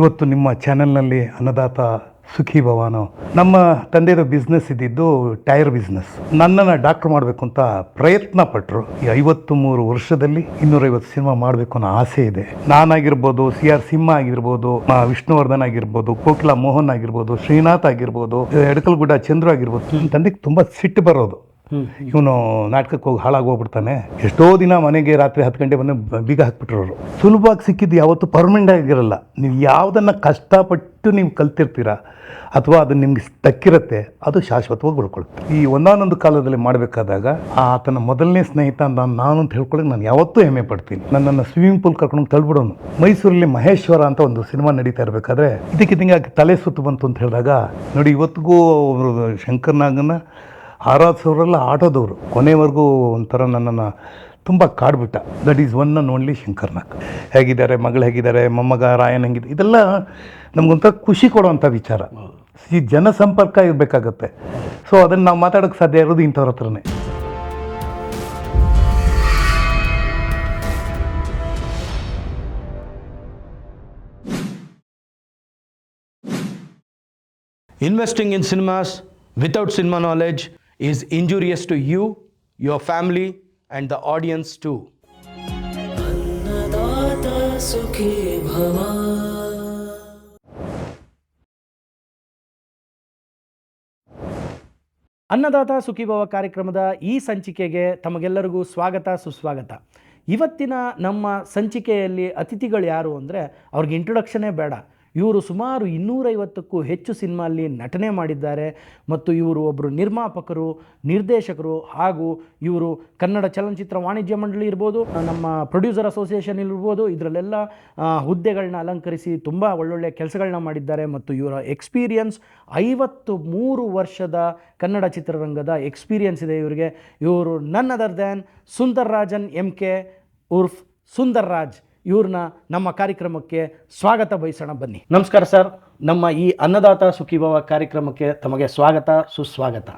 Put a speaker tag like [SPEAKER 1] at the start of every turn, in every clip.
[SPEAKER 1] ಇವತ್ತು ನಿಮ್ಮ ಚಾನೆಲ್ನಲ್ಲಿ ಅನ್ನದಾತ ಸುಖಿ ಭವಾನೋ ನಮ್ಮ ತಂದೆಯ ಬಿಸ್ನೆಸ್ ಇದ್ದಿದ್ದು ಟೈರ್ ಬಿಸ್ನೆಸ್. ನನ್ನನ್ನು ಡಾಕ್ಟರ್ ಮಾಡಬೇಕು ಅಂತ ಪ್ರಯತ್ನ ಪಟ್ಟರು. ಈ 53 ವರ್ಷದಲ್ಲಿ 250 ಸಿನಿಮಾ ಮಾಡಬೇಕು ಅನ್ನೋ ಆಸೆ ಇದೆ. ನಾನಾಗಿರ್ಬೋದು, CR ಸಿಂಹ ಆಗಿರ್ಬೋದು, ವಿಷ್ಣುವರ್ಧನ್ ಆಗಿರ್ಬೋದು, ಕೋಕಿಲಾ ಮೋಹನ್ ಆಗಿರ್ಬೋದು, ಶ್ರೀನಾಥ್ ಆಗಿರ್ಬೋದು, ಎಡಕಲ್ಗುಡ್ಡ ಚಂದ್ರು ಆಗಿರ್ಬೋದು. ನನ್ನ ತಂದೆಗೆ ತುಂಬ ಸಿಟ್ಟು ಬರೋದು. ಇವನು ನಾಟಕಕ್ಕೆ ಹೋಗಿ ಹಾಳಾಗಿ ಹೋಗ್ಬಿಡ್ತಾನೆ. ಎಷ್ಟೋ ದಿನ ಮನೆಗೆ ರಾತ್ರಿ 10 ಗಂಟೆ ಬಂದು ಬೀಗ ಹಾಕ್ಬಿಟ್ರವರು. ಸುಲಭವಾಗಿ ಸಿಕ್ಕಿದ್ದು ಯಾವತ್ತೂ ಪರ್ಮನೆಂಟ್ ಆಗಿರಲ್ಲ. ನೀವು ಯಾವುದನ್ನು ಕಷ್ಟಪಟ್ಟು ನೀವು ಕಲ್ತಿರ್ತೀರ ಅಥವಾ ಅದು ನಿಮ್ಗೆ ತಕ್ಕಿರುತ್ತೆ, ಅದು ಶಾಶ್ವತವಾಗಿ ಉಳ್ಕೊಳುತ್ತೆ. ಈ ಒಂದಾನೊಂದು ಕಾಲದಲ್ಲಿ ಮಾಡಬೇಕಾದಾಗ ಆತನ ಮೊದಲನೇ ಸ್ನೇಹಿತ ನಾನು ಅಂತ ಹೇಳ್ಕೊಳ್ಳೋಕೆ ನಾನು ಯಾವತ್ತೂ ಹೆಮ್ಮೆ ಪಡ್ತೀನಿ. ನನ್ನನ್ನು ಸ್ವಿಮ್ಮಿಂಗ್ ಪೂಲ್ ಕರ್ಕೊಂಡು ತಳ್ಬಿಡೋನು. ಮೈಸೂರಲ್ಲಿ ಮಹೇಶ್ವರ ಅಂತ ಒಂದು ಸಿನಿಮಾ ನಡೀತಾ ಇರಬೇಕಾದ್ರೆ ಇದಕ್ಕಿದ್ದಂಗೆ ತಲೆ ಸುತ್ತು ಬಂತು ಅಂತ ಹೇಳಿದಾಗ ನೋಡಿ, ಇವತ್ತಿಗೂ ಅವರು ಶಂಕರ್ನಾಗನ ಆರಾಧಿಸೋರೆಲ್ಲ ಆಟೋದವರು. ಕೊನೆವರೆಗೂ ಒಂಥರ ನನ್ನನ್ನು ತುಂಬ ಕಾಡ್ಬಿಟ್ಟ. That is one and only Shankar Nag. ಹೇಗಿದ್ದಾರೆ ಮಗಳು, ಹೇಗಿದ್ದಾರೆ ಮೊಮ್ಮಗ ರಾಯನ್, ಹೆಂಗಿದೆ, ಇದೆಲ್ಲ ನಮಗೊಂಥರ ಖುಷಿ ಕೊಡುವಂಥ ವಿಚಾರ. ಈ ಜನಸಂಪರ್ಕ ಇರಬೇಕಾಗತ್ತೆ. ಸೊ ಅದನ್ನು ನಾವು ಮಾತಾಡೋಕ್ಕೆ ಸಾಧ್ಯ ಇರೋದು ಇಂಥವ್ರ ಹತ್ರನೇ.
[SPEAKER 2] Investing in cinemas without cinema knowledge is injurious to you, your family, and the audience too. Annadata Sukhi Bhava. ಅನ್ನದಾತ ಸುಖೀಭವ ಕಾರ್ಯಕ್ರಮದ ಈ ಸಂಚಿಕೆಗೆ ತಮಗೆಲ್ಲರಿಗೂ ಸ್ವಾಗತ, ಸುಸ್ವಾಗತ. ಇವತ್ತಿನ ನಮ್ಮ ಸಂಚಿಕೆಯಲ್ಲಿ ಅತಿಥಿಗಳು ಯಾರು ಅಂದರೆ ಅವ್ರಿಗೆ ಇಂಟ್ರೊಡಕ್ಷನೇ ಬೇಡ. ಇವರು ಸುಮಾರು 250ಕ್ಕೂ ಹೆಚ್ಚು ಸಿನಿಮಾಲ್ಲಿ ನಟನೆ ಮಾಡಿದ್ದಾರೆ ಮತ್ತು ಇವರು ಒಬ್ಬರು ನಿರ್ಮಾಪಕರು, ನಿರ್ದೇಶಕರು ಹಾಗೂ ಇವರು ಕನ್ನಡ ಚಲನಚಿತ್ರ ವಾಣಿಜ್ಯ ಮಂಡಳಿ ಇರ್ಬೋದು, ನಮ್ಮ ಪ್ರೊಡ್ಯೂಸರ್ ಅಸೋಸಿಯೇಷನ್ ಇರ್ಬೋದು, ಇದರಲ್ಲೆಲ್ಲ ಹುದ್ದೆಗಳನ್ನ ಅಲಂಕರಿಸಿ ತುಂಬ ಒಳ್ಳೊಳ್ಳೆ ಕೆಲಸಗಳನ್ನ ಮಾಡಿದ್ದಾರೆ. ಮತ್ತು ಇವರ ಎಕ್ಸ್ಪೀರಿಯನ್ಸ್ 53 ವರ್ಷದ ಕನ್ನಡ ಚಿತ್ರರಂಗದ ಎಕ್ಸ್ಪೀರಿಯನ್ಸ್ ಇದೆ ಇವರಿಗೆ. ಇವರು none other than Sundar Rajan MK ಉರ್ಫ್ ಸುಂದರ್ ರಾಜ್. ಇವ್ರನ್ನ ನಮ್ಮ ಕಾರ್ಯಕ್ರಮಕ್ಕೆ ಸ್ವಾಗತ ಬಯಸೋಣ, ಬನ್ನಿ. ನಮಸ್ಕಾರ ಸರ್, ನಮ್ಮ ಈ ಅನ್ನದಾತ ಸುಖೀಭವ ಕಾರ್ಯಕ್ರಮಕ್ಕೆ ತಮಗೆ ಸ್ವಾಗತ, ಸುಸ್ವಾಗತ.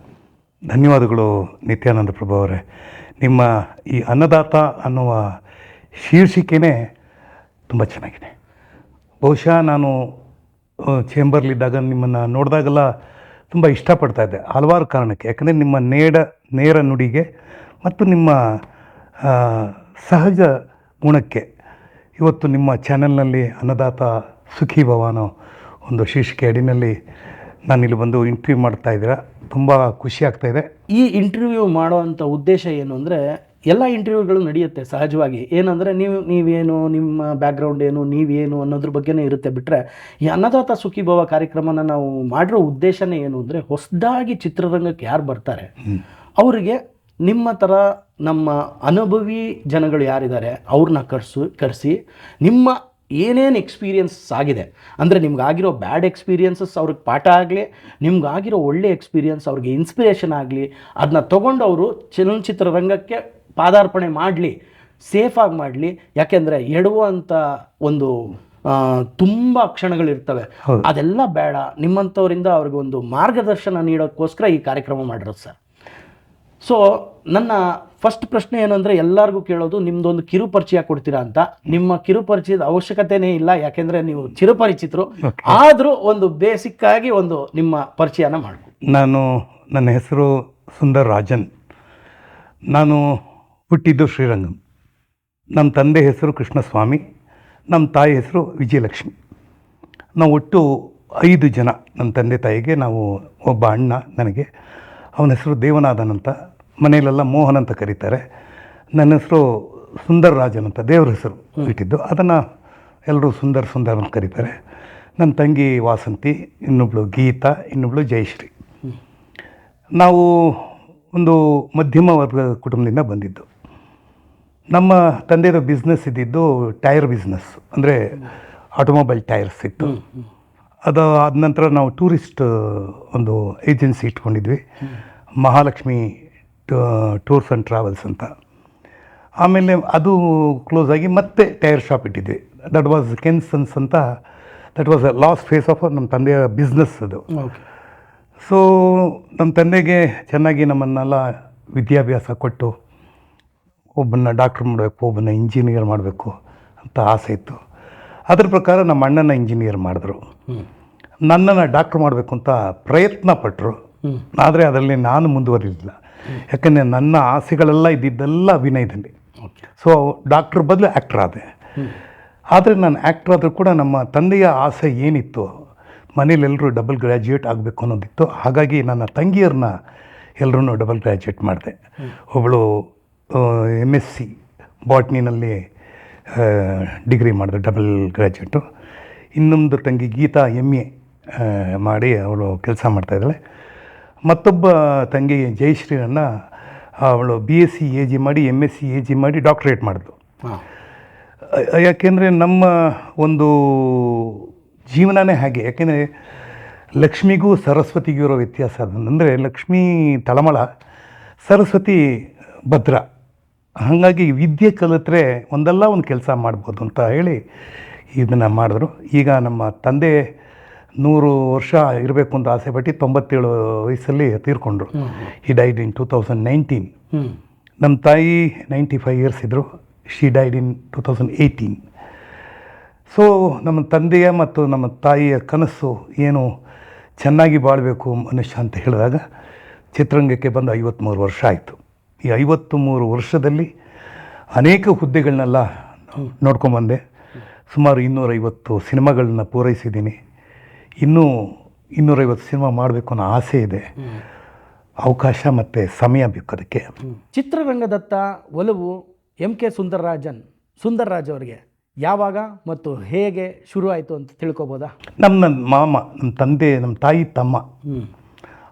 [SPEAKER 1] ಧನ್ಯವಾದಗಳು ನಿತ್ಯಾನಂದ ಪ್ರಭು ಅವರೇ. ನಿಮ್ಮ ಈ ಅನ್ನದಾತ ಅನ್ನುವ ಶೀರ್ಷಿಕೆನೇ ತುಂಬ ಚೆನ್ನಾಗಿದೆ. ಬಹುಶಃ ನಾನು ಚೇಂಬರ್ಲಿದ್ದಾಗ ನಿಮ್ಮನ್ನು ನೋಡಿದಾಗೆಲ್ಲ ತುಂಬ ಇಷ್ಟಪಡ್ತಾ ಇದ್ದೆ, ಹಲವಾರು ಕಾರಣಕ್ಕೆ. ಯಾಕಂದರೆ ನಿಮ್ಮ ನೇರ ನುಡಿಗೆ ಮತ್ತು ನಿಮ್ಮ ಸಹಜ ಗುಣಕ್ಕೆ. ಇವತ್ತು ನಿಮ್ಮ ಚಾನೆಲ್ನಲ್ಲಿ ಅನ್ನದಾತ ಸುಖಿ ಭವಾನೋ ಒಂದು ಶೀರ್ಷಿಕೆ ಅಡಿನಲ್ಲಿ ನಾನಿಲ್ಲಿ ಬಂದು ಇಂಟರ್ವ್ಯೂ ಮಾಡ್ತಾ ಇದ್ದೀರಾ. ತುಂಬ ಖುಷಿ ಆಗ್ತಾಯಿದೆ.
[SPEAKER 2] ಈ ಇಂಟರ್ವ್ಯೂ ಮಾಡೋವಂಥ ಉದ್ದೇಶ ಏನು ಅಂದರೆ, ಎಲ್ಲ ಇಂಟರ್ವ್ಯೂಗಳು ನಡೆಯುತ್ತೆ ಸಹಜವಾಗಿ. ಏನಂದರೆ ನೀವೇನು, ನಿಮ್ಮ ಬ್ಯಾಕ್ಗ್ರೌಂಡ್ ಏನು, ನೀವೇನು ಅನ್ನೋದ್ರ ಬಗ್ಗೆನೇ ಇರುತ್ತೆ. ಬಿಟ್ಟರೆ ಈ ಅನ್ನದಾತ ಸುಖೀಭವ ಕಾರ್ಯಕ್ರಮನ ನಾವು ಮಾಡಿರೋ ಉದ್ದೇಶನೇ ಏನು ಅಂದರೆ, ಹೊಸದಾಗಿ ಚಿತ್ರರಂಗಕ್ಕೆ ಯಾರು ಬರ್ತಾರೆ ಅವರಿಗೆ ನಿಮ್ಮ ಥರ ನಮ್ಮ ಅನುಭವಿ ಜನಗಳು ಯಾರಿದ್ದಾರೆ ಅವ್ರನ್ನ ಕರೆಸಿ ನಿಮ್ಮ ಏನೇನು ಎಕ್ಸ್ಪೀರಿಯನ್ಸ್ ಆಗಿದೆ ಅಂದರೆ, ನಿಮ್ಗಾಗಿರೋ ಬ್ಯಾಡ್ ಎಕ್ಸ್ಪೀರಿಯನ್ಸಸ್ ಅವ್ರಿಗೆ ಪಾಠ ಆಗಲಿ, ನಿಮ್ಗಾಗಿರೋ ಒಳ್ಳೆ ಎಕ್ಸ್ಪೀರಿಯನ್ಸ್ ಅವ್ರಿಗೆ ಇನ್ಸ್ಪಿರೇಷನ್ ಆಗಲಿ, ಅದನ್ನ ತೊಗೊಂಡು ಅವರು ಚಲನಚಿತ್ರ ರಂಗಕ್ಕೆ ಪಾದಾರ್ಪಣೆ ಮಾಡಲಿ, ಸೇಫಾಗಿ ಮಾಡಲಿ. ಯಾಕೆಂದರೆ ಎಡುವಂಥ ಒಂದು ತುಂಬ ಕ್ಷಣಗಳಿರ್ತವೆ, ಅದೆಲ್ಲ ಬೇಡ. ನಿಮ್ಮಂಥವರಿಂದ ಅವ್ರಿಗೆ ಒಂದು ಮಾರ್ಗದರ್ಶನ ನೀಡೋಕ್ಕೋಸ್ಕರ ಈ ಕಾರ್ಯಕ್ರಮ ಮಾಡಿರೋದು ಸರ್. ಸೊ ನನ್ನ ಫಸ್ಟ್ ಪ್ರಶ್ನೆ ಏನು ಅಂದರೆ, ಎಲ್ಲರಿಗೂ ಕೇಳೋದು ನಿಮ್ಮದೊಂದು ಕಿರುಪರಿಚಯ ಕೊಡ್ತೀರಾ ಅಂತ. ನಿಮ್ಮ ಕಿರುಪರಿಚಯದ ಅವಶ್ಯಕತೆನೇ ಇಲ್ಲ, ಯಾಕೆಂದರೆ ನೀವು ಚಿರಪರಿಚಿತರು. ಆದರೂ ಒಂದು ಬೇಸಿಕ್ಕಾಗಿ ಒಂದು ನಿಮ್ಮ ಪರಿಚಯನ ಮಾಡ್ಬೋದು.
[SPEAKER 1] ನನ್ನ ಹೆಸರು ಸುಂದರ್ ರಾಜನ್. ನಾನು ಹುಟ್ಟಿದ್ದು ಶ್ರೀರಂಗಂ. ನಮ್ಮ ತಂದೆ ಹೆಸರು ಕೃಷ್ಣಸ್ವಾಮಿ, ನಮ್ಮ ತಾಯಿ ಹೆಸರು ವಿಜಯಲಕ್ಷ್ಮಿ. ನಾವು ಒಟ್ಟು 5 ಜನ. ನಮ್ಮ ತಂದೆ ತಾಯಿಗೆ ನಾವು ಒಬ್ಬ ಅಣ್ಣ ನನಗೆ. ಅವನ ಹೆಸರು ದೇವನಾಥನ್ ಅಂತ, ಮನೆಯಲ್ಲೆಲ್ಲ ಮೋಹನ್ ಅಂತ ಕರೀತಾರೆ. ನನ್ನ ಹೆಸರು ಸುಂದರ್ ರಾಜನ್ ಅಂತ ದೇವ್ರ ಹೆಸರು ಇಟ್ಟಿದ್ದು, ಅದನ್ನು ಎಲ್ಲರೂ ಸುಂದರ್ ಅಂತ ಕರೀತಾರೆ. ನನ್ನ ತಂಗಿ ವಾಸಂತಿ, ಇನ್ನೊಬ್ಳು ಗೀತಾ, ಇನ್ನೊಬ್ಳು ಜಯಶ್ರೀ. ನಾವು ಒಂದು ಮಧ್ಯಮ ವರ್ಗದ ಕುಟುಂಬದಿಂದ ಬಂದಿದ್ದು. ನಮ್ಮ ತಂದೆಯ ಬಿಸ್ನೆಸ್ ಇದ್ದಿದ್ದು ಟೈರ್ ಬಿಸ್ನೆಸ್, ಅಂದರೆ ಆಟೋಮೊಬೈಲ್ ಟೈರ್ಸ್ ಇತ್ತು. ಆದ ನಂತರ ನಾವು ಟೂರಿಸ್ಟ್ ಒಂದು ಏಜೆನ್ಸಿ ಇಟ್ಕೊಂಡಿದ್ವಿ, ಮಹಾಲಕ್ಷ್ಮಿ ಟೂರ್ಸ್ ಆ್ಯಂಡ್ ಟ್ರಾವೆಲ್ಸ್ ಅಂತ. ಆಮೇಲೆ ಅದು ಕ್ಲೋಸ್ ಆಗಿ ಮತ್ತೆ ಟೈರ್ ಶಾಪ್ ಇಟ್ಟಿದ್ವಿ. ದಟ್ ವಾಸ್ ಕೆನ್ಸನ್ಸ್ ಅಂತ. That was a last phase of ನಮ್ಮ ತಂದೆಯ ಬಿಸ್ನೆಸ್ ಅದು. ಸೊ ನಮ್ಮ ತಂದೆಗೆ ಚೆನ್ನಾಗಿ ನಮ್ಮನ್ನೆಲ್ಲ ವಿದ್ಯಾಭ್ಯಾಸ ಕೊಟ್ಟು ಒಬ್ಬನ್ನ ಡಾಕ್ಟ್ರ್ ಮಾಡಬೇಕು, ಒಬ್ಬನ್ನ ಇಂಜಿನಿಯರ್ ಮಾಡಬೇಕು ಅಂತ ಆಸೆ ಇತ್ತು. ಅದ್ರ ಪ್ರಕಾರ ನಮ್ಮ ಅಣ್ಣನ ಇಂಜಿನಿಯರ್ ಮಾಡಿದ್ರು, ನನ್ನನ್ನು ಡಾಕ್ಟ್ರ್ ಮಾಡಬೇಕು ಅಂತ ಪ್ರಯತ್ನ ಪಟ್ಟರು. ಆದರೆ ಅದರಲ್ಲಿ ನಾನು ಮುಂದುವರಿಲಿಲ್ಲ. ಯಾಕಂದರೆ ನನ್ನ ಆಸೆಗಳೆಲ್ಲ ಇದ್ದಿದ್ದೆಲ್ಲ ಅಭಿನಯದಲ್ಲಿ. ಸೊ ಡಾಕ್ಟ್ರ್ ಬದಲು ಆ್ಯಕ್ಟ್ರ್ ಆದೆ. ಆದರೆ ನಾನು ಆ್ಯಕ್ಟ್ರ್ ಆದರೂ ಕೂಡ ನಮ್ಮ ತಂದೆಯ ಆಸೆ ಏನಿತ್ತು, ಮನೇಲೆಲ್ಲರೂ ಡಬಲ್ ಗ್ರ್ಯಾಜುಯೇಟ್ ಆಗಬೇಕು ಅನ್ನೋದಿತ್ತು. ಹಾಗಾಗಿ ನನ್ನ ತಂಗಿಯರನ್ನ ಎಲ್ಲರೂ ಡಬಲ್ ಗ್ರ್ಯಾಜುಯೇಟ್ ಮಾಡಿದೆ. ಒಬ್ಬಳು MSc ಬಾಟ್ನಿನಲ್ಲಿ ಡಿಗ್ರಿ ಮಾಡಿದೆ, ಡಬಲ್ ಗ್ರ್ಯಾಜುಯೇಟು. ಇನ್ನೊಂದು ತಂಗಿ ಗೀತಾ MA ಮಾಡಿ ಅವಳು ಕೆಲಸ ಮಾಡ್ತಾಯಿದ್ದಾಳೆ. ಮತ್ತೊಬ್ಬ ತಂಗಿ ಜಯಶ್ರೀನನ್ನ ಅವಳು BSc AG ಮಾಡಿ MSc AG ಮಾಡಿ ಡಾಕ್ಟ್ರೇಟ್ ಮಾಡಿದ್ಳು. ಯಾಕೆಂದರೆ ನಮ್ಮ ಒಂದು ಜೀವನನೇ ಹಾಗೆ. ಯಾಕೆಂದರೆ ಲಕ್ಷ್ಮಿಗೂ ಸರಸ್ವತಿಗೂ ಇರೋ ವ್ಯತ್ಯಾಸ ಅಂದರೆ ಲಕ್ಷ್ಮೀ ತಳಮಳ, ಸರಸ್ವತಿ ಭದ್ರ. ಹಾಗಾಗಿ ವಿದ್ಯೆ ಕಲಿತ್ರೆ ಒಂದಲ್ಲ ಒಂದು ಕೆಲಸ ಮಾಡ್ಬೋದು ಅಂತ ಹೇಳಿ ಇದನ್ನು ಮಾಡಿದ್ರು. ಈಗ ನಮ್ಮ ತಂದೆ 100 ವರ್ಷ ಇರಬೇಕು ಅಂತ ಆಸೆ ಪಟ್ಟು 97 ವಯಸ್ಸಲ್ಲಿ ತೀರ್ಕೊಂಡ್ರು. ಈ ಡೈಡ್ ಇನ್ 2019. ನಮ್ಮ ತಾಯಿ 95 ಇಯರ್ಸ್ ಇದ್ದರು. She died in 2018. ಸೊ ನಮ್ಮ ತಂದೆಯ ಮತ್ತು ನಮ್ಮ ತಾಯಿಯ ಕನಸು ಏನು, ಚೆನ್ನಾಗಿ ಬಾಳಬೇಕು ಮನುಷ್ಯ ಅಂತ ಹೇಳಿದಾಗ ಚಿತ್ರರಂಗಕ್ಕೆ ಬಂದು 53 ವರ್ಷ ಆಯಿತು. ಈ 53 ವರ್ಷದಲ್ಲಿ ಅನೇಕ ಹುದ್ದೆಗಳನ್ನೆಲ್ಲ ನೋಡ್ಕೊಂಬಂದೆ. ಸುಮಾರು 250 ಸಿನಿಮಾಗಳನ್ನ ಪೂರೈಸಿದ್ದೀನಿ. ಇನ್ನೂ 250 ಸಿನಿಮಾ ಮಾಡಬೇಕು ಅನ್ನೋ ಆಸೆ ಇದೆ. ಅವಕಾಶ ಮತ್ತು ಸಮಯ ಬೇಕು ಅದಕ್ಕೆ.
[SPEAKER 2] ಚಿತ್ರರಂಗದತ್ತ ಒಲವು MK ಸುಂದರ್ರಾಜ್ ಅವರಿಗೆ ಯಾವಾಗ ಮತ್ತು ಹೇಗೆ ಶುರು ಆಯಿತು ಅಂತ ತಿಳ್ಕೊಬೋದಾ?
[SPEAKER 1] ನನ್ನ ಮಾಮ, ನಮ್ಮ ತಂದೆ, ನಮ್ಮ ತಾಯಿ ತಮ್ಮ,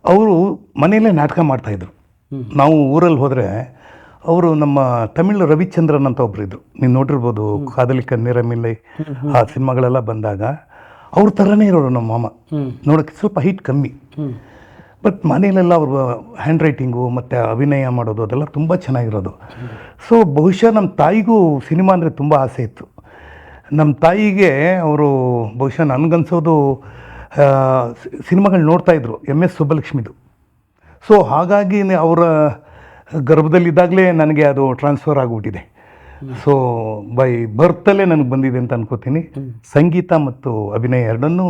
[SPEAKER 1] ಅವರು ಮನೆಯಲ್ಲೇ ನಾಟಕ ಮಾಡ್ತಾಯಿದ್ರು. ನಾವು ಊರಲ್ಲಿ ಹೋದರೆ ಅವರು ನಮ್ಮ ತಮಿಳು ರವಿಚಂದ್ರನ್ ಅಂತ ಒಬ್ಬರು ಇದ್ದರು. ನೀವು ನೋಡಿರ್ಬೋದು, ಕಾದಲಿಕ ನೇರಮಿಲ್ಲೈ ಆ ಸಿನಿಮಾಗಳೆಲ್ಲ ಬಂದಾಗ ಅವ್ರ ಥರನೇ ಇರೋರು ನಮ್ಮ ಮಾಮ. ನೋಡೋಕ್ಕೆ ಸ್ವಲ್ಪ ಹೈಟ್ ಕಮ್ಮಿ, ಬಟ್ ಮನೆಯಲ್ಲೆಲ್ಲ ಅವರು ಹ್ಯಾಂಡ್ ರೈಟಿಂಗು ಮತ್ತು ಅಭಿನಯ ಮಾಡೋದು ಅದೆಲ್ಲ ತುಂಬ ಚೆನ್ನಾಗಿರೋದು. ಸೊ ಬಹುಶಃ ನಮ್ಮ ತಾಯಿಗೂ ಸಿನಿಮಾ ಅಂದರೆ ತುಂಬ ಆಸೆ ಇತ್ತು. ನಮ್ಮ ತಾಯಿಗೆ ಅವರು ಬಹುಶಃ ನನಗನ್ಸೋದು ಸಿನಿಮಾಗಳು ನೋಡ್ತಾಯಿದ್ರು, MS ಸುಬ್ಬಲಕ್ಷ್ಮಿದು. ಸೊ ಹಾಗಾಗಿ ಅವರ ಗರ್ಭದಲ್ಲಿದ್ದಾಗಲೇ ನನಗೆ ಅದು ಟ್ರಾನ್ಸ್ಫರ್ ಆಗಿಬಿಟ್ಟಿದೆ. ಸೊ ಬೈ ಬರ್ತಲ್ಲೇ ನನಗೆ ಬಂದಿದೆ ಅಂತ ಅನ್ಕೋತೀನಿ. ಸಂಗೀತ ಮತ್ತು ಅಭಿನಯ ಎರಡನ್ನೂ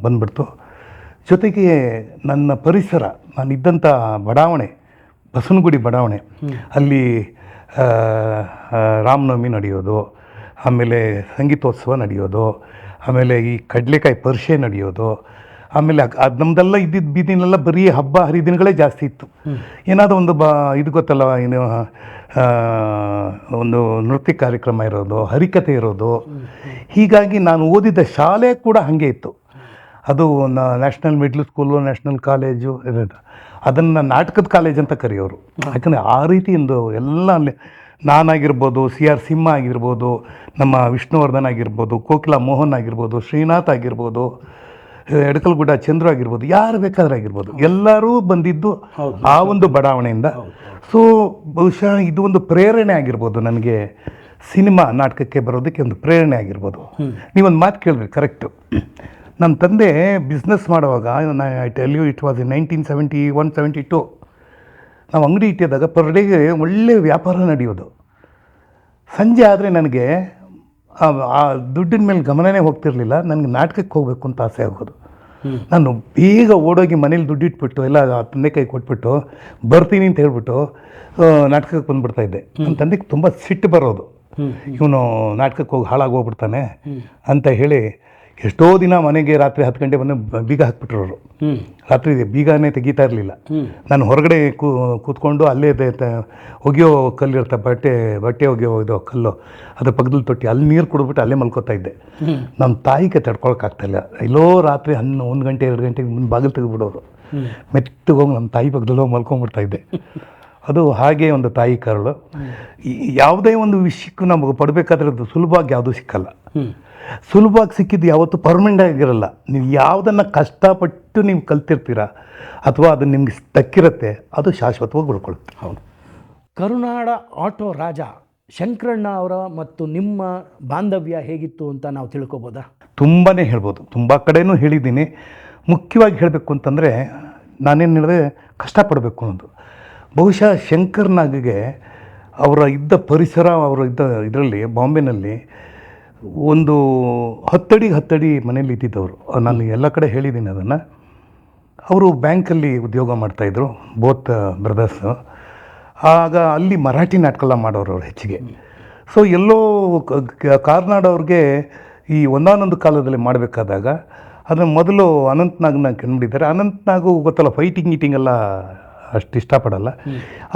[SPEAKER 1] ಬಂದ್ಬಿಡ್ತು. ಜೊತೆಗೆ ನನ್ನ ಪರಿಸರ, ನಾನಿದ್ದಂಥ ಬಡಾವಣೆ, ಬಸವನಗುಡಿ ಬಡಾವಣೆ, ಅಲ್ಲಿ ರಾಮನವಮಿ ನಡೆಯೋದು, ಆಮೇಲೆ ಸಂಗೀತೋತ್ಸವ ನಡೆಯೋದು, ಆಮೇಲೆ ಈ ಕಡಲೆಕಾಯಿ ಪರಿಷೆ ನಡೆಯೋದು, ಆಮೇಲೆ ಅದು ನಮ್ಮದೆಲ್ಲ ಇದ್ದಿದ್ದ ಬೀದಿನೆಲ್ಲ ಬರೀ ಹಬ್ಬ ಹರಿದಿನಗಳೇ ಜಾಸ್ತಿ ಇತ್ತು. ಏನಾದರೂ ಒಂದು ಇದು ಗೊತ್ತಲ್ಲ, ಏನು ಒಂದು ನೃತ್ಯ ಕಾರ್ಯಕ್ರಮ ಇರೋದು, ಹರಿಕತೆ ಇರೋದು. ಹೀಗಾಗಿ ನಾನು ಓದಿದ್ದ ಶಾಲೆ ಕೂಡ ಹಾಗೆ ಇತ್ತು. ಅದು national middle school, national college ಇರೋದು. ಅದನ್ನು ನಾಟಕದ ಕಾಲೇಜ್ ಅಂತ ಕರೆಯೋರು. ಯಾಕಂದರೆ ಆ ರೀತಿಯಿಂದ ಎಲ್ಲ ಅಲ್ಲಿ ನಾನಾಗಿರ್ಬೋದು, CR ಸಿಂಹ ಆಗಿರ್ಬೋದು, ನಮ್ಮ ವಿಷ್ಣುವರ್ಧನ್ ಆಗಿರ್ಬೋದು, ಕೋಕಿಲಾ ಮೋಹನ್ ಆಗಿರ್ಬೋದು, ಶ್ರೀನಾಥ್ ಆಗಿರ್ಬೋದು, ಎಡಕಲ್ಗುಡ್ಡ ಚಂದ್ರು ಆಗಿರ್ಬೋದು, ಯಾರು ಬೇಕಾದ್ರೆ ಆಗಿರ್ಬೋದು, ಎಲ್ಲರೂ ಬಂದಿದ್ದು ಆ ಒಂದು ಬಡಾವಣೆಯಿಂದ. ಸೊ ಬಹುಶಃ ಇದು ಒಂದು ಪ್ರೇರಣೆ ಆಗಿರ್ಬೋದು ನನಗೆ, ಸಿನಿಮಾ ನಾಟಕಕ್ಕೆ ಬರೋದಕ್ಕೆ ಒಂದು ಪ್ರೇರಣೆ ಆಗಿರ್ಬೋದು. ನೀವೊಂದು ಮಾತು ಕೇಳಿದ್ರಿ, ಕರೆಕ್ಟು. ನಮ್ಮ ತಂದೆ ಬಿಸ್ನೆಸ್ ಮಾಡುವಾಗ, I tell you, it was in 1971-72. ನಾವು ಅಂಗಡಿ ಇಟ್ಟಿದ್ದಾಗ ಪರ್ ಡೇಗೆ ಒಳ್ಳೆ ವ್ಯಾಪಾರ ನಡೆಯೋದು. ಸಂಜೆ ಆದರೆ ನನಗೆ ಆ ದುಡ್ಡಿನ ಮೇಲೆ ಗಮನನೇ ಹೋಗ್ತಿರ್ಲಿಲ್ಲ. ನನಗೆ ನಾಟಕಕ್ಕೆ ಹೋಗಬೇಕು ಅಂತ ಆಸೆ ಆಗೋದು. ನಾನು ಬೇಗ ಓಡೋಗಿ ಮನೇಲಿ ದುಡ್ಡಿಟ್ಬಿಟ್ಟು ಎಲ್ಲ ತಂದೆ ಕೈ ಕೊಟ್ಬಿಟ್ಟು ಬರ್ತೀನಿ ಅಂತ ಹೇಳ್ಬಿಟ್ಟು ನಾಟಕಕ್ಕೆ ಬಂದುಬಿಡ್ತಾಯಿದ್ದೆ. ನನ್ನ ತಂದೆಗೆ ತುಂಬ ಸಿಟ್ಟು ಬರೋದು, ಇವನು ನಾಟಕಕ್ಕೆ ಹೋಗಿ ಹಾಳಾಗೋಗ್ಬಿಡ್ತಾನೆ ಅಂತ ಹೇಳಿ. ಎಷ್ಟೋ ದಿನ ಮನೆಗೆ ರಾತ್ರಿ 10 ಗಂಟೆ ಬಂದು ಬೀಗ ಹಾಕ್ಬಿಟ್ರವರು. ರಾತ್ರಿ ಬೀಗನೇ ತೆಗಿತಾ ಇರಲಿಲ್ಲ. ನಾನು ಹೊರಗಡೆ ಕೂತ್ಕೊಂಡು ಅಲ್ಲೇ ಒಗೆಯೋ ಕಲ್ಲು ಇರ್ತಾ, ಬಟ್ಟೆ ಒಗೆಯೋ ಇದು ಕಲ್ಲು, ಅದ್ರ ಪಕ್ಕದಲ್ಲಿ ತೊಟ್ಟಿ, ಅಲ್ಲಿ ನೀರು ಕುಡಿದ್ಬಿಟ್ಟು ಅಲ್ಲೇ ಮಲ್ಕೋತಾ ಇದ್ದೆ. ನಮ್ಮ ತಾಯಿಗೆ ತಡ್ಕೊಳಕ್ಕಾಗ್ತಾಯಿಲ್ಲ. ಎಲ್ಲೋ ರಾತ್ರಿ 1 ಗಂಟೆ 2 ಗಂಟೆಗೆ ಮುಂದೆ ಬಾಗಿಲು ತೆಗೆದುಬಿಡೋರು. ಮೆತ್ತಗೋಗಿ ನಮ್ಮ ತಾಯಿ ಪಕ್ಕದಲ್ಲೋ ಮಲ್ಕೊಂಡ್ಬಿಡ್ತಾ ಇದ್ದೆ. ಅದು ಹಾಗೆ ಒಂದು ತಾಯಿ ಕರುಳು. ಯಾವುದೇ ಒಂದು ವಿಷಯಕ್ಕೂ ನಮಗೆ ಪಡಬೇಕಾದ್ರೆ ಅದು ಸುಲಭವಾಗಿ ಯಾವುದೂ ಸಿಕ್ಕಲ್ಲ. ಸುಲಭವಾಗಿ ಸಿಕ್ಕಿದ್ದು ಯಾವತ್ತೂ ಪರ್ಮನೆಂಟ್ ಆಗಿರಲ್ಲ. ನೀವು ಯಾವುದನ್ನು ಕಷ್ಟಪಟ್ಟು ನೀವು ಕಲ್ತಿರ್ತೀರ ಅಥವಾ ಅದು ನಿಮ್ಗೆ ತಕ್ಕಿರುತ್ತೆ, ಅದು ಶಾಶ್ವತವಾಗಿ ಉಳ್ಕೊಳ್ಳುತ್ತೆ.
[SPEAKER 2] ಹೌದು. ಕರುನಾಡ ಆಟೋ ರಾಜ ಶಂಕರಣ್ಣ ಅವರ ಮತ್ತು ನಿಮ್ಮ ಬಾಂಧವ್ಯ ಹೇಗಿತ್ತು ಅಂತ ನಾವು ತಿಳ್ಕೊಬೋದಾ?
[SPEAKER 1] ತುಂಬಾ ಹೇಳ್ಬೋದು, ತುಂಬ ಕಡೆನೂ ಹೇಳಿದ್ದೀನಿ. ಮುಖ್ಯವಾಗಿ ಹೇಳಬೇಕು ಅಂತಂದರೆ, ನಾನೇನು ಹೇಳಿದ್ರೆ ಕಷ್ಟಪಡಬೇಕು ಅನ್ನೋದು. ಬಹುಶಃ ಶಂಕರ್ನಾಗಿಗೆ ಅವರ ಇದ್ದ ಪರಿಸರ, ಅವರು ಇದ್ದ ಇದರಲ್ಲಿ ಬಾಂಬೆನಲ್ಲಿ ಒಂದು 10 ಅಡಿ 10 ಅಡಿ ಮನೇಲಿ ಇದ್ದಿದ್ದವರು. ನಾನು ಎಲ್ಲ ಕಡೆ ಹೇಳಿದ್ದೀನಿ ಅದನ್ನು. ಅವರು ಬ್ಯಾಂಕಲ್ಲಿ ಉದ್ಯೋಗ ಮಾಡ್ತಾಯಿದ್ರು, ಬೋತ್ ಬ್ರದರ್ಸು. ಆಗ ಅಲ್ಲಿ ಮರಾಠಿ ನಾಟಕ ಮಾಡೋರು ಅವ್ರು ಹೆಚ್ಚಿಗೆ. ಸೊ ಎಲ್ಲೋ ಕಾರ್ನಾಡ್ ಈ ಒಂದಾನೊಂದು ಕಾಲದಲ್ಲಿ ಮಾಡಬೇಕಾದಾಗ ಅದನ್ನು ಮೊದಲು ಅನಂತ್ನಾಗ್ನ ಕಂಡುಬಿಟ್ಟಿದ್ದಾರೆ. ಅನಂತ್ನಾಗು ಗೊತ್ತಲ್ಲ, ಫೈಟಿಂಗ್ ಗೀಟಿಂಗ್ ಎಲ್ಲ ಅಷ್ಟು ಇಷ್ಟಪಡಲ್ಲ.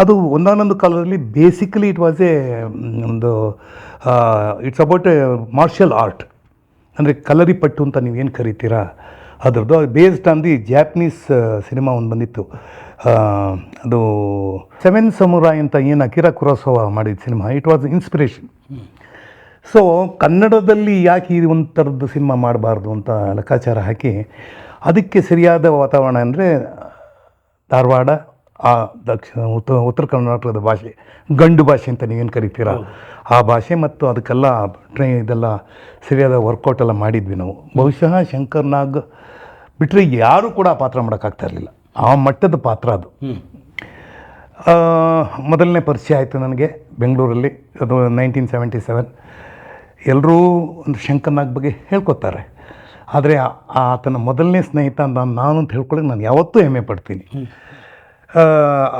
[SPEAKER 1] ಅದು ಒಂದಾನೊಂದು ಕಾಲದಲ್ಲಿ ಬೇಸಿಕಲಿ ಇಟ್ ವಾಸ್ ಒಂದು it's about A marshal art, ಅಂದರೆ ಕಲರಿಪಟ್ಟು ಅಂತ ನೀವೇನು ಕರಿತೀರಾ ಅದರದ್ದು. Based on the Japanese cinema ಒಂದು ಬಂದಿತ್ತು, ಅದು 7 ಸಮುರಾಯ್ ಅಂತ ಏನು ಅಕಿರಾ ಕುರೋಸಾವಾ ಮಾಡಿದ cinema. It was inspiration. So ಕನ್ನಡದಲ್ಲಿ ಯಾಕೆ ಈ ಒಂದು ಥರದ್ದು ಸಿನಿಮಾ ಮಾಡಬಾರ್ದು ಅಂತ ಲೆಕ್ಕಾಚಾರ ಹಾಕಿ ಅದಕ್ಕೆ ಸರಿಯಾದ ವಾತಾವರಣ ಅಂದರೆ ಧಾರವಾಡ, ಆ ಉತ್ತರ ಕರ್ನಾಟಕದ ಭಾಷೆ, ಗಂಡು ಭಾಷೆ ಅಂತ ನೀವೇನು ಕರಿತೀರಾ ಆ ಭಾಷೆ, ಮತ್ತು ಅದಕ್ಕೆಲ್ಲ ಇದೆಲ್ಲ ಸರಿಯಾದ ವರ್ಕೌಟ್ ಎಲ್ಲ ಮಾಡಿದ್ವಿ ನಾವು. ಬಹುಶಃ ಶಂಕರ್ ನಾಗ್ ಬಿಟ್ಟರೆ ಯಾರೂ ಕೂಡ ಆ ಪಾತ್ರ ಮಾಡೋಕ್ಕಾಗ್ತಾ ಇರಲಿಲ್ಲ. ಆ ಮಟ್ಟದ ಪಾತ್ರ ಅದು. ಮೊದಲನೇ ಪರಿಚಯ ಆಯಿತು ನನಗೆ ಬೆಂಗಳೂರಲ್ಲಿ, ಅದು 1977. ಎಲ್ಲರೂ ಒಂದು ಶಂಕರ್ ನಾಗ್ ಬಗ್ಗೆ ಹೇಳ್ಕೊತಾರೆ, ಆದರೆ ಆತನ ಮೊದಲನೇ ಸ್ನೇಹಿತ ನಾನು ಅಂತ ಹೇಳ್ಕೊಳ್ಳೋಕೆ ನಾನು ಯಾವತ್ತೂ ಹೆಮ್ಮೆ ಪಡ್ತೀನಿ.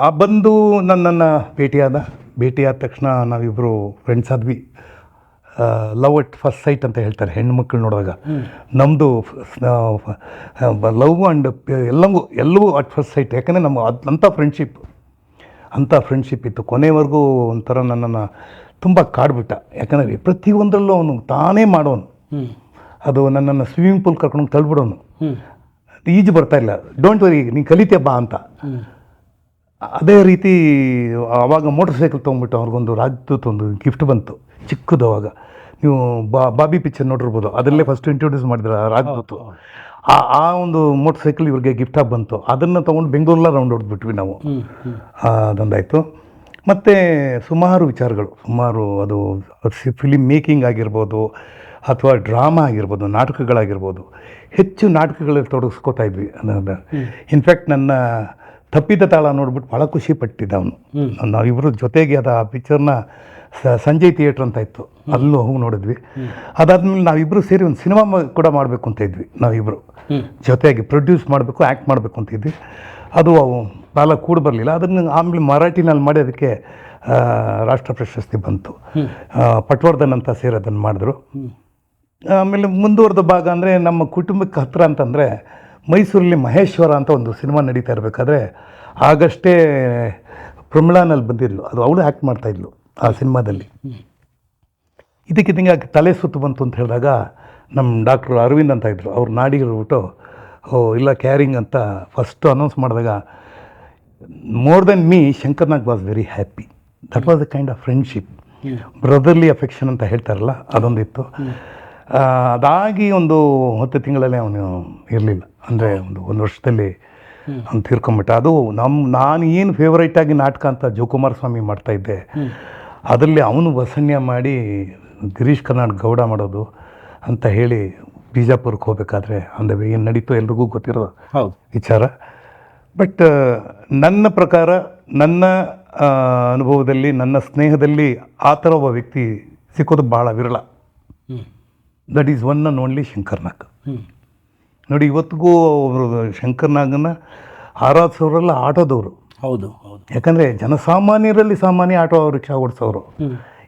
[SPEAKER 1] ಆ ಬಂದು ನನ್ನನ್ನು ಭೇಟಿಯಾದ ತಕ್ಷಣ ನಾವಿಬ್ಬರು ಫ್ರೆಂಡ್ಸ್ ಆದ್ವಿ. ಲವ್ ಅಟ್ ಫಸ್ಟ್ ಸೈಟ್ ಅಂತ ಹೇಳ್ತಾರೆ ಹೆಣ್ಣುಮಕ್ಕಳು ನೋಡುವಾಗ. ನಮ್ಮದು ಲವ್ ಆ್ಯಂಡ್ ಎಲ್ಲವೂ ಅಟ್ ಫಸ್ಟ್ ಸೈಟ್. ಯಾಕಂದರೆ ನಮ್ಮ ಅಂಥ ಫ್ರೆಂಡ್ಶಿಪ್ ಇತ್ತು. ಕೊನೆವರೆಗೂ ಒಂಥರ ನನ್ನನ್ನು ತುಂಬ ಕಾಡ್ಬಿಟ್ಟ. ಯಾಕಂದರೆ ಪ್ರತಿಯೊಂದರಲ್ಲೂ ಅವನು ತಾನೇ ಮಾಡೋನು. ಅದು ನನ್ನನ್ನು ಸ್ವಿಮ್ಮಿಂಗ್ ಪೂಲ್ ಕರ್ಕೊಂಡು ತಳ್ಬಿಡೋನು. ಈಜು ಬರ್ತಾಯಿಲ್ಲ, ಡೋಂಟ್ ವರಿ ನೀನು ಕಲಿತೀಯ ಬಾ ಅಂತ. ಅದೇ ರೀತಿ ಆವಾಗ ಮೋಟರ್ ಸೈಕಲ್ ತೊಗೊಂಡ್ಬಿಟ್ಟು ಅವ್ರಿಗೊಂದು ರಾಜದೂತ್ ಒಂದು ಗಿಫ್ಟ್ ಬಂತು, ಚಿಕ್ಕದು. ಅವಾಗ ನೀವು ಬಾಬಿ ಪಿಕ್ಚರ್ ನೋಡಿರ್ಬೋದು, ಅದರಲ್ಲೇ ಫಸ್ಟ್ ಇಂಟ್ರೊಡ್ಯೂಸ್ ಮಾಡಿದ್ರು ರಾಜದೂತು. ಆ ಒಂದು ಮೋಟರ್ ಸೈಕಲ್ ಇವ್ರಿಗೆ ಗಿಫ್ಟಾಗಿ ಬಂತು. ಅದನ್ನು ತೊಗೊಂಡು ಬೆಂಗಳೂರೆಲ್ಲ ರೌಂಡ್ ಹೊಡೆದ್ಬಿಟ್ವಿ ನಾವು. ಅದೊಂದಾಯಿತು. ಮತ್ತು ಸುಮಾರು ವಿಚಾರಗಳು, ಅದು ಫಿಲಿಮ್ ಮೇಕಿಂಗ್ ಆಗಿರ್ಬೋದು ಅಥವಾ ಡ್ರಾಮಾ ಆಗಿರ್ಬೋದು, ನಾಟಕಗಳಾಗಿರ್ಬೋದು, ಹೆಚ್ಚು ನಾಟಕಗಳಲ್ಲಿ ತೊಡಗಿಸ್ಕೋತಾ ಇದ್ವಿ. ಇನ್ಫ್ಯಾಕ್ಟ್ ನನ್ನ ತಪ್ಪಿದ ತಾಳ ನೋಡ್ಬಿಟ್ಟು ಭಾಳ ಖುಷಿ ಪಟ್ಟಿದ್ದ ಅವನು. ನಾವಿಬ್ಬರು ಜೊತೆಗೆ ಆ ಪಿಕ್ಚರ್ನ ಸಂಜಯ್ ಥಿಯೇಟ್ರ್ ಅಂತ ಇತ್ತು, ಅಲ್ಲೂ ಹೋಗಿ ನೋಡಿದ್ವಿ. ಅದಾದಮೇಲೆ ನಾವಿಬ್ಬರು ಸೇರಿ ಒಂದು ಸಿನಿಮಾ ಕೂಡ ಮಾಡಬೇಕು ಅಂತ ಇದ್ವಿ. ನಾವಿಬ್ಬರು ಜೊತೆಯಾಗಿ ಪ್ರೊಡ್ಯೂಸ್ ಮಾಡಬೇಕು, ಆ್ಯಕ್ಟ್ ಮಾಡಬೇಕು ಅಂತ ಇದ್ವಿ. ಅದು ಕಾಲ ಕೂಡ ಬರಲಿಲ್ಲ. ಅದನ್ನು ಆಮೇಲೆ ಮರಾಠಿನಲ್ಲಿ ಮಾಡಿ ಅದಕ್ಕೆ ರಾಷ್ಟ್ರ ಪ್ರಶಸ್ತಿ ಬಂತು. ಪಟ್ವರ್ಧನ್ ಅಂತ ಸೇರಿ ಅದನ್ನು ಮಾಡಿದ್ರು. ಆಮೇಲೆ ಮುಂದುವರೆದ ಭಾಗ ಅಂದರೆ ನಮ್ಮ ಕುಟುಂಬಕ್ಕೆ ಹತ್ತಿರ ಅಂತಂದರೆ ಮೈಸೂರಲ್ಲಿ ಮಹೇಶ್ವರ ಅಂತ ಒಂದು ಸಿನಿಮಾ ನಡೀತಾ ಇರಬೇಕಾದ್ರೆ ಆಗಷ್ಟೇ ಪ್ರಮಿಳಾನಲ್ಲಿ ಬಂದಿದ್ಲು. ಅದು ಅವಳು ಆ್ಯಕ್ಟ್ ಮಾಡ್ತಾಯಿದ್ಲು ಆ ಸಿನಿಮಾದಲ್ಲಿ. ಇದಕ್ಕಿದ್ದಂಗೆ ತಲೆ ಸುತ್ತು ಬಂತು ಅಂತ ಹೇಳಿದಾಗ ನಮ್ಮ ಡಾಕ್ಟ್ರು ಅರವಿಂದ್ ಅಂತ ಇದ್ದರು, ಅವ್ರು ನಾಡಿಗಿರ್ಬಿಟ್ಟು ಇಲ್ಲ ಕ್ಯಾರಿಂಗ್ ಅಂತ ಫಸ್ಟು ಅನೌನ್ಸ್ ಮಾಡಿದಾಗ more than me Shankar Nag was very happy. That was A kind of friendship, brotherly affection ಅಂತ ಹೇಳ್ತಾರಲ್ಲ, ಅದೊಂದಿತ್ತು. ಅದಾಗಿ ಒಂದು 10 ತಿಂಗಳಲ್ಲಿ ಅವನು ಇರಲಿಲ್ಲ. ಅಂದರೆ ಒಂದು ವರ್ಷದಲ್ಲಿ ಅವ್ನು ತೀರ್ಕೊಂಬಿಟ್ಟ. ಅದು ನಾನು ಏನು ಫೇವರೈಟಾಗಿ ನಾಟಕ ಅಂತ ಜೋಕುಮಾರ ಸ್ವಾಮಿ ಮಾಡ್ತಾಯಿದ್ದೆ, ಅದರಲ್ಲಿ ಅವನು ವಸನ್ಯ ಮಾಡಿ ಗಿರೀಶ್ ಕರ್ನಾಡ್ ಗೌಡ ಮಾಡೋದು ಅಂತ ಹೇಳಿ ಬಿಜಾಪುರಕ್ಕೆ ಹೋಗಬೇಕಾದ್ರೆ ಅಂದರೆ ಏನು ನಡೀತೋ ಎಲ್ರಿಗೂ ಗೊತ್ತಿರೋ ವಿಚಾರ. ಬಟ್ ನನ್ನ ಪ್ರಕಾರ, ನನ್ನ ಅನುಭವದಲ್ಲಿ, ನನ್ನ ಸ್ನೇಹದಲ್ಲಿ ಆ ಥರ ಒಬ್ಬ ವ್ಯಕ್ತಿ ಸಿಕ್ಕೋದು ಭಾಳ ವಿರಳ. That is one and only Shankar Nag. ನೋಡಿ, ಇವತ್ತಿಗೂ ಅವರು ಶಂಕರ್ ನಾಗನ್ನ ಆರಾಧಿಸೋರೆಲ್ಲ ಆಟೋದವರು.
[SPEAKER 2] ಹೌದು.
[SPEAKER 1] ಯಾಕಂದರೆ ಜನಸಾಮಾನ್ಯರಲ್ಲಿ ಸಾಮಾನ್ಯ ಆಟೋ ರಿಕ್ಷಾ ಓಡಿಸೋರು.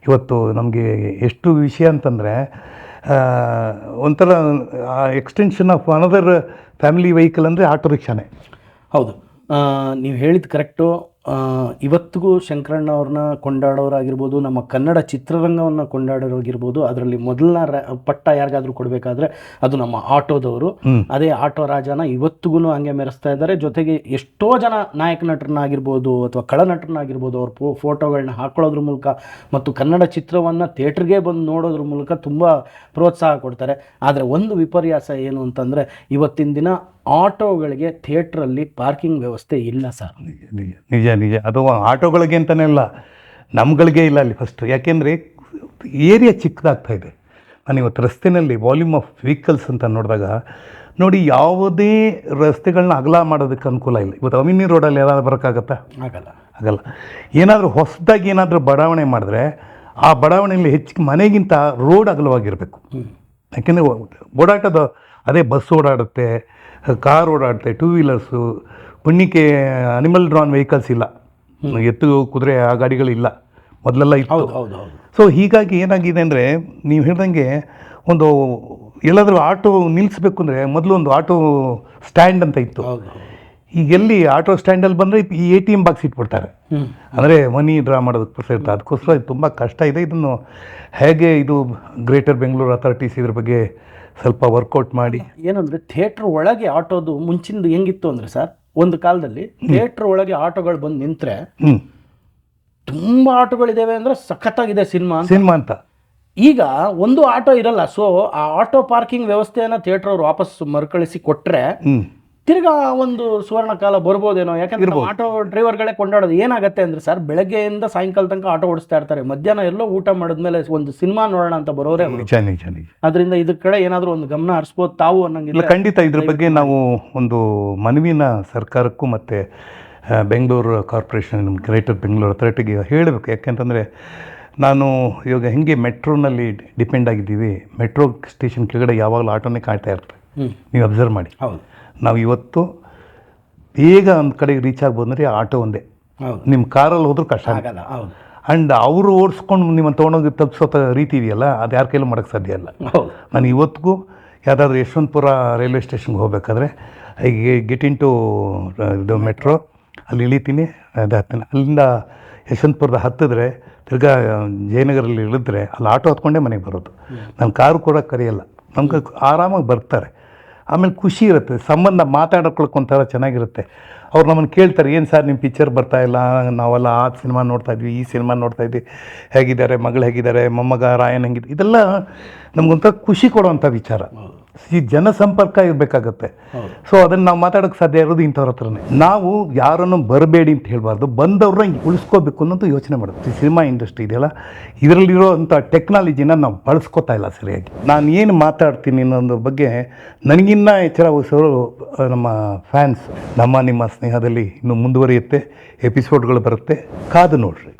[SPEAKER 1] ಇವತ್ತು ನಮಗೆ ಎಷ್ಟು ವಿಷಯ ಅಂತಂದರೆ ಒಂಥರ extension of another family vehicle ಅಂದರೆ ಆಟೋ ರಿಕ್ಷಾನೇ.
[SPEAKER 2] ಹೌದು, ನೀವು ಹೇಳಿದ ಕರೆಕ್ಟು. ಇವತ್ತಿಗೂ ಶಂಕರಣ್ಣ ಅವ್ರನ್ನ ಕೊಂಡಾಡೋರಾಗಿರ್ಬೋದು, ನಮ್ಮ ಕನ್ನಡ ಚಿತ್ರರಂಗವನ್ನು ಕೊಂಡಾಡೋರಾಗಿರ್ಬೋದು, ಅದರಲ್ಲಿ ಮೊದಲನ ಪಟ್ಟ ಯಾರಿಗಾದ್ರೂ ಕೊಡಬೇಕಾದ್ರೆ ಅದು ನಮ್ಮ ಆಟೋದವರು. ಅದೇ ಆಟೋ ರಾಜನ ಇವತ್ತಿಗೂ ಹಂಗೆ ಮೆರೆಸ್ತಾ ಇದ್ದಾರೆ. ಜೊತೆಗೆ ಎಷ್ಟೋ ಜನ ನಾಯಕ ನಟರನ್ನಾಗಿರ್ಬೋದು ಅಥವಾ ಖಳನಟರನ್ನಾಗಿರ್ಬೋದು ಅವ್ರ ಫೋಟೋಗಳನ್ನ ಹಾಕೊಳ್ಳೋದ್ರ ಮೂಲಕ ಮತ್ತು ಕನ್ನಡ ಚಿತ್ರವನ್ನು ಥಿಯೇಟ್ರಿಗೆ ಬಂದು ನೋಡೋದ್ರ ಮೂಲಕ ತುಂಬ ಪ್ರೋತ್ಸಾಹ ಕೊಡ್ತಾರೆ. ಆದರೆ ಒಂದು ವಿಪರ್ಯಾಸ ಏನು ಅಂತಂದರೆ ಇವತ್ತಿನ ದಿನ ಆಟೋಗಳಿಗೆ ಥಿಯೇಟ್ರಲ್ಲಿ ಪಾರ್ಕಿಂಗ್ ವ್ಯವಸ್ಥೆ ಇಲ್ಲ ಸರ್.
[SPEAKER 1] ನಿಜ. ಅದು ಆಟೋಗಳಿಗೆ ಅಂತಲೇ ಇಲ್ಲ, ನಮ್ಗಳಿಗೆ ಇಲ್ಲ ಅಲ್ಲಿ ಫಸ್ಟು. ಯಾಕೆಂದರೆ ಏರಿಯಾ ಚಿಕ್ಕದಾಗ್ತಾ ಇದೆ. ನಾನು ಇವತ್ತು ರಸ್ತೆಯಲ್ಲಿ ವಾಲ್ಯೂಮ್ ಆಫ್ ವೆಹಿಕಲ್ಸ್ ಅಂತ ನೋಡಿದಾಗ ನೋಡಿ, ಯಾವುದೇ ರಸ್ತೆಗಳನ್ನ ಅಗಲ ಮಾಡೋದಕ್ಕೆ ಅನುಕೂಲ ಇಲ್ಲ. ಇವತ್ತು ಅವಿನಿ ರೋಡಲ್ಲಿ ಯಾರಾದ್ರೂ ಬರೋಕ್ಕಾಗತ್ತಾ? ಆಗಲ್ಲ. ಏನಾದರೂ ಹೊಸದಾಗಿ ಏನಾದರೂ ಬಡಾವಣೆ ಮಾಡಿದ್ರೆ ಆ ಬಡಾವಣೆಯಲ್ಲಿ ಹೆಚ್ಚಿಗೆ ಮನೆಗಿಂತ ರೋಡ್ ಅಗಲವಾಗಿರಬೇಕು. ಯಾಕೆಂದರೆ ಓಡಾಟದ ಅದೇ ಬಸ್ ಓಡಾಡುತ್ತೆ, ಕಾರ್ ಓಡಾಡುತ್ತೆ, ಟೂ ವೀಲರ್ಸು, ಪುಣ್ಯಕ್ಕೆ ಅನಿಮಲ್ ಡ್ರಾನ್ ವೆಹಿಕಲ್ಸ್ ಇಲ್ಲ, ಎತ್ತು ಕುದುರೆ ಆ ಗಾಡಿಗಳಿಲ್ಲ, ಮೊದಲೆಲ್ಲ ಇತ್ತು. ಸೊ ಹೀಗಾಗಿ ಏನಾಗಿದೆ ಅಂದರೆ ನೀವು ಹೇಳ್ದಂಗೆ ಒಂದು ಎಲ್ಲಾದರೂ ಆಟೋ ನಿಲ್ಲಿಸ್ಬೇಕು ಅಂದರೆ ಮೊದಲು ಒಂದು ಆಟೋ ಸ್ಟ್ಯಾಂಡ್ ಅಂತ ಇತ್ತು. ಈಗ ಎಲ್ಲಿ ಆಟೋ ಸ್ಟ್ಯಾಂಡಲ್ಲಿ ಬಂದರೆ ಈ ATM ಬಾಕ್ಸ್ ಇಟ್ಬಿಡ್ತಾರೆ, ಅಂದರೆ ಮನಿ ಡ್ರಾ ಮಾಡೋದಕ್ಕೆ ಇರುತ್ತೆ. ಅದಕ್ಕೋಸ್ಕರ ಇದು ತುಂಬ ಕಷ್ಟ ಇದೆ. ಇದನ್ನು ಹೇಗೆ ಇದು ಗ್ರೇಟರ್ ಬೆಂಗಳೂರು ಅಥಾರಿಟೀಸ್ ಇದ್ರ ಬಗ್ಗೆ ಸ್ವಲ್ಪ ವರ್ಕೌಟ್ ಮಾಡಿ.
[SPEAKER 2] ಏನಂದರೆ ಥಿಯೇಟ್ರ್ ಒಳಗೆ ಆಟೋದು ಮುಂಚಿಂದು ಹೆಂಗಿತ್ತು ಅಂದರೆ ಸರ್, ಒಂದು ಕಾಲದಲ್ಲಿ ಥಿಯೇಟ್ರ್ ಒಳಗೆ ಆಟೋಗಳು ಬಂದು ನಿಂತರೆ ತುಂಬ ಆಟೋಗಳಿದ್ದಾವೆ ಅಂದರೆ ಸಖತ್ತಾಗಿದೆ ಸಿನಿಮಾ
[SPEAKER 1] ಅಂತ.
[SPEAKER 2] ಈಗ ಒಂದು ಆಟೋ ಇರಲ್ಲ. ಸೊ ಆ ಆಟೋ ಪಾರ್ಕಿಂಗ್ ವ್ಯವಸ್ಥೆಯನ್ನು ಥಿಯೇಟ್ರ್ ಅವ್ರು ವಾಪಸ್ ಮರುಕಳಿಸಿ ಕೊಟ್ಟರೆ ತಿರ್ಗಾ ಒಂದು ಸುವರ್ಣ ಕಾಲ ಬರ್ಬೋದೇನೋ. ಯಾಕಂದ್ರೆ ಆಟೋ ಡ್ರೈವರ್ಗಳೇ ಕೊಂಡಾಡೋದು. ಏನಾಗುತ್ತೆ ಅಂದರೆ ಸರ್, ಬೆಳಗ್ಗೆಯಿಂದ ಸಾಯಂಕಾಲ ತನಕ ಆಟೋ ಓಡಿಸ್ತಾ ಇರ್ತಾರೆ, ಮಧ್ಯಾಹ್ನ ಎಲ್ಲೋ ಊಟ ಮಾಡಿದ್ಮೇಲೆ ಒಂದು ಸಿನಿಮಾ ನೋಡೋಣ ಅಂತ ಬರೋರೆ. ಅದರಿಂದ ಇದ್ರ ಕಡೆ ಏನಾದರೂ ಒಂದು ಗಮನ ಹರಿಸ್ಬೋದು ತಾವು ಅನ್ನಂಗಿಲ್ಲ.
[SPEAKER 1] ಖಂಡಿತ ಇದ್ರ ಬಗ್ಗೆ ನಾವು ಒಂದು ಮನವಿನ ಸರ್ಕಾರಕ್ಕೂ ಮತ್ತು ಬೆಂಗಳೂರು ಕಾರ್ಪೊರೇಷನ್, ಗ್ರೇಟರ್ ಬೆಂಗಳೂರು ಅಥಾರಿಟಿಗೆ ಹೇಳಬೇಕು. ಯಾಕೆಂತಂದರೆ ನಾನು ಇವಾಗ ಹೆಂಗೆ ಮೆಟ್ರೋನಲ್ಲಿ ಡಿಪೆಂಡ್ ಆಗಿದ್ದೀವಿ, ಮೆಟ್ರೋ ಸ್ಟೇಷನ್ ಕೆಳಗಡೆ ಯಾವಾಗಲೂ ಆಟೋನೇ ಕಾಯ್ತಾ ಇರ್ತಾರೆ. ನೀವು ಅಬ್ಸರ್ವ್ ಮಾಡಿ. ನಾವು ಇವತ್ತು ಬೇಗ ಒಂದು ಕಡೆಗೆ ರೀಚ್ ಆಗ್ಬೋದು ಅಂದರೆ ಆಟೋ ಒಂದೇ. ನಿಮ್ಮ ಕಾರಲ್ಲಿ ಹೋದ್ರೂ ಕಷ್ಟ ಆಗಲ್ಲ. ಆ್ಯಂಡ್ ಅವರು ಓಡಿಸ್ಕೊಂಡು ನಿಮ್ಮನ್ನು ತೊಗೊಂಡೋಗಿ ತಪ್ಪಿಸೋ ರೀತಿ ಇದೆಯಲ್ಲ, ಅದು ಯಾರ ಕೈಲೂ ಮಾಡೋಕ್ಕೆ ಸಾಧ್ಯ ಇಲ್ಲ. ನಾನು ಇವತ್ತಿಗೂ ಯಾವುದಾದ್ರೂ ಯಶವಂತಪುರ ರೈಲ್ವೆ ಸ್ಟೇಷನ್ಗೆ ಹೋಗ್ಬೇಕಾದ್ರೆ ಗೆಟ್ ಇನ್ ಟು ಇದು ಮೆಟ್ರೋ, ಅಲ್ಲಿ ಇಳಿತೀನಿ, ಅದು ಹತ್ತೀನಿ. ಅಲ್ಲಿಂದ ಯಶವಂತಪುರದ ಹತ್ತಿದ್ರೆ ತಿರ್ಗಾ ಜಯನಗರಲ್ಲಿ ಇಳಿದ್ರೆ ಅಲ್ಲಿ ಆಟೋ ಹತ್ಕೊಂಡೇ ಮನೆಗೆ ಬರೋದು. ನಾನು ಕಾರು ಕೂಡ ಕರೆಯಲ್ಲ, ನಮ್ಗೆ ಆರಾಮಾಗಿ ಬರ್ತಾರೆ. ಆಮೇಲೆ ಖುಷಿ ಇರುತ್ತೆ, ಸಂಬಂಧ ಮಾತಾಡೋಕ್ಕೊಳಕ್ಕೆ ಒಂಥರ ಚೆನ್ನಾಗಿರುತ್ತೆ. ಅವ್ರು ನಮ್ಮನ್ನು ಕೇಳ್ತಾರೆ, ಏನು ಸರ್ ನಿಮ್ಮ ಪಿಕ್ಚರ್ ಬರ್ತಾಯಿಲ್ಲ, ನಾವೆಲ್ಲ ಆ ಸಿನಿಮಾ ನೋಡ್ತಾಯಿದ್ವಿ, ಈ ಸಿನಿಮಾ ನೋಡ್ತಾಯಿದ್ವಿ, ಹೇಗಿದ್ದಾರೆ ಮಗಳು, ಹೇಗಿದ್ದಾರೆ ಮೊಮ್ಮಗ ರಾಯನ್, ಹೆಂಗಿದೆ, ಇದೆಲ್ಲ ನಮಗೊಂಥರ ಖುಷಿ ಕೊಡುವಂಥ ವಿಚಾರ. ಈ ಜನಸಂಪರ್ಕ ಇರಬೇಕಾಗತ್ತೆ. ಸೊ ಅದನ್ನು ನಾವು ಮಾತಾಡೋಕ್ಕೆ ಸಾಧ್ಯ ಇರೋದು ಇಂಥವ್ರ ಹತ್ರನೇ. ನಾವು ಯಾರನ್ನು ಬರಬೇಡಿ ಅಂತ ಹೇಳಬಾರ್ದು, ಬಂದವ್ರನ್ನ ಉಳಿಸ್ಕೋಬೇಕು ಅನ್ನೋದು ಯೋಚನೆ ಮಾಡುತ್ತೆ. ಈ ಸಿನಿಮಾ ಇಂಡಸ್ಟ್ರಿ ಇದೆಯಲ್ಲ, ಇದರಲ್ಲಿರೋ ಅಂಥ ಟೆಕ್ನಾಲಜಿನ ನಾವು ಬಳಸ್ಕೋತಾ ಇಲ್ಲ ಸರಿಯಾಗಿ. ನಾನು ಏನು ಮಾತಾಡ್ತೀನಿ ಅನ್ನೋದ್ರ ಬಗ್ಗೆ ನನಗಿನ್ನ ಎಚ್ಚರ ವಹಿಸೋರು ನಮ್ಮ ಫ್ಯಾನ್ಸ್. ನಿಮ್ಮ ಸ್ನೇಹದಲ್ಲಿ ಇನ್ನೂ ಮುಂದುವರಿಯುತ್ತೆ, ಎಪಿಸೋಡ್ಗಳು ಬರುತ್ತೆ, ಕಾದು ನೋಡ್ರಿ.